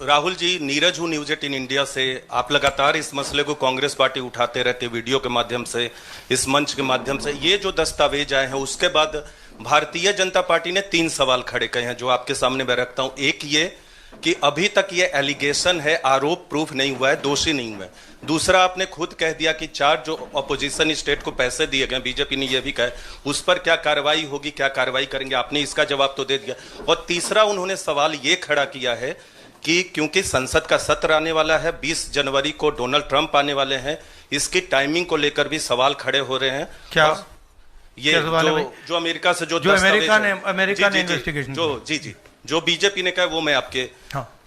राहुल जी, नीरज हूँ news 18 India से। आप लगातार इस मसले को कांग्रेस पार्टी उठाते रहते, वीडियो के माध्यम से, इस मंच के माध्यम से। ये जो दस्तावेज आए हैं उसके बाद भारतीय जनता पार्टी ने 3 सवाल खड़े किए हैं जो आपके सामने मैं रखता हूं। एक ये कि अभी तक ये एलिगेशन है, आरोप प्रूफ नहीं हुआ है, दोषी नहीं हुआ है। दूसरा, आपने खुद कह दिया कि 4 जो अपोजिशन स्टेट को पैसे दिए गए, बीजेपी ने यह भी कहा, उस पर क्या कार्रवाई होगी, क्या कार्रवाई करेंगे, आपने इसका जवाब तो दे दिया। और तीसरा, उन्होंने सवाल ये खड़ा किया है कि क्योंकि संसद का सत्र आने वाला है, 20 जनवरी को डोनाल्ड ट्रंप आने वाले हैं, इसकी टाइमिंग को लेकर भी सवाल खड़े हो रहे हैं। क्या ये क्या जो अमेरिका से जो अमेरिका ने इन्वेस्टिगेशन जो बीजेपी ने कहा वो मैं आपके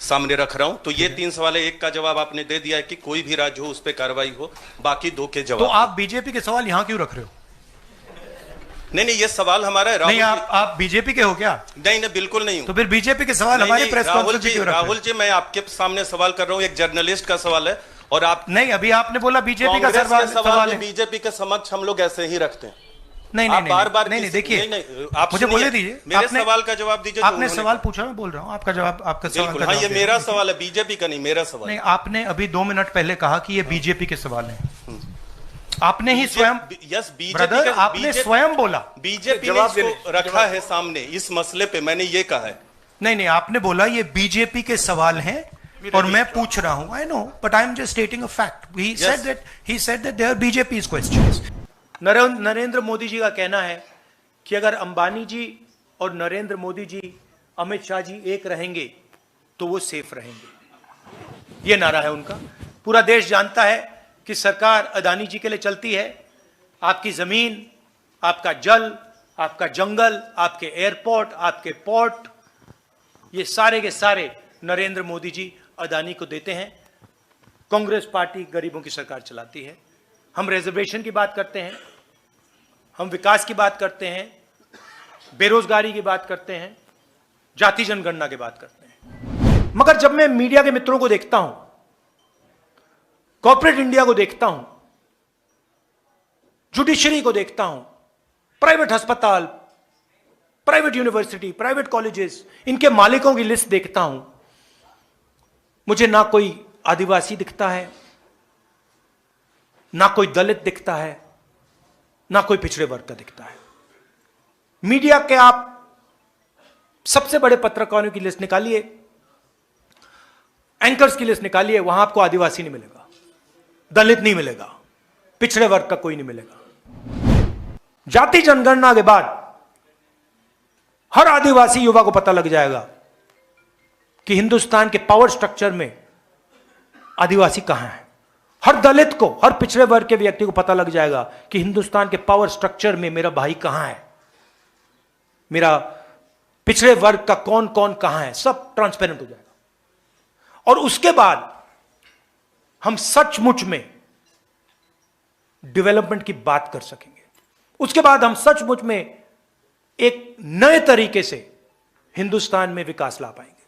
सामने रख रहा हूं। तो ये 3 सवाल है। एक का जवाब आपने दे दिया है कि कोई भी राज्य हो उस पर कार्रवाई हो, बाकी 2 के जवाब। तो आप बीजेपी के सवाल यहां क्यों रख रहे हो? नहीं, ये सवाल हमारा है। नहीं, आप बीजेपी के हो क्या? नहीं, बिल्कुल नहीं हूं। तो फिर बीजेपी के सवाल हमारे प्रेस कॉन्फ्रेंस में क्यों रख रहे हो? राहुल जी, मैं आपके सामने सवाल कर रहा हूं, एक जर्नलिस्ट का सवाल है। और आप नहीं, अभी आपने बोला बीजेपी का सवाल है। बीजेपी के समक्ष हम लोग ऐसे ही रखते हैं। नहीं, बार-बार देखिए, आप मुझे बोलने दीजिए। मेरे सवाल का जवाब दीजिए। आपने सवाल पूछा, मैं बोल रहा हूं आपका जवाब, आपका सवाल का जवाब। ये मेरा सवाल है, बीजेपी का नहीं, मेरा सवाल। नहीं, आपने अभी 2 मिनट पहले कहा कि ये बीजेपी के सवाल हैं। आपने ही स्वयं, ब्रदर, आपने स्वयं बोला बीजेपी ने इसको रखा है सामने इस मसले पे, मैंने ये कहा है। नहीं, आपने बोला ये बीजेपी के सवाल हैं और मैं पूछ रहा हूं। I know, but I am just stating a fact. He said that they are BJP's questions. Narendra Modi ji का कहना है कि अगर अंबानी जी और नरेंद्र मोदी जी, अमित शाह जी एक रहेंगे तो वो सेफ रहेंगे। ये नारा है उनका। पूरा देश जानता है कि सरकार अदानी जी के लिए चलती है। आपकी जमीन, आपका जल, आपका जंगल, आपके एयरपोर्ट, आपके पोर्ट, ये सारे के सारे नरेंद्र मोदी जी अदानी को देते हैं। कांग्रेस पार्टी गरीबों की सरकार चलाती है। हम रिजर्वेशन की बात करते हैं, हम विकास की बात करते हैं, बेरोजगारी की बात करते हैं, जाति जनगणना की बात करते हैं। मगर जब मैं मीडिया के मित्रों को देखता हूं, कॉर्पोरेट इंडिया को देखता हूं, जुडिशरी को देखता हूं, प्राइवेट अस्पताल, प्राइवेट यूनिवर्सिटी, प्राइवेट कॉलेजेस, इनके मालिकों की लिस्ट देखता हूं, मुझे ना कोई आदिवासी दिखता है, ना कोई दलित दिखता है, ना कोई पिछड़े वर्ग का दिखता है। मीडिया के आप सबसे बड़े पत्रकारों की लिस्ट निकालिए, एंकर्स की लिस्ट निकालिए, वहां आपको आदिवासी नहीं मिलेगा, दलित नहीं मिलेगा, पिछड़े वर्ग का कोई नहीं मिलेगा। जाति जनगणना के बाद हर आदिवासी युवा को पता लग जाएगा कि हिंदुस्तान के पावर स्ट्रक्चर में आदिवासी कहां है। हर दलित को, हर पिछड़े वर्ग के व्यक्ति को पता लग जाएगा कि हिंदुस्तान के पावर स्ट्रक्चर में मेरा भाई कहां है, मेरा पिछड़े वर्ग का कौन कौन कहां है, सब ट्रांसपेरेंट हो जाएगा। और उसके बाद हम सचमुच में डेवलपमेंट की बात कर सकेंगे। उसके बाद हम सचमुच में एक नए तरीके से हिंदुस्तान में विकास ला पाएंगे।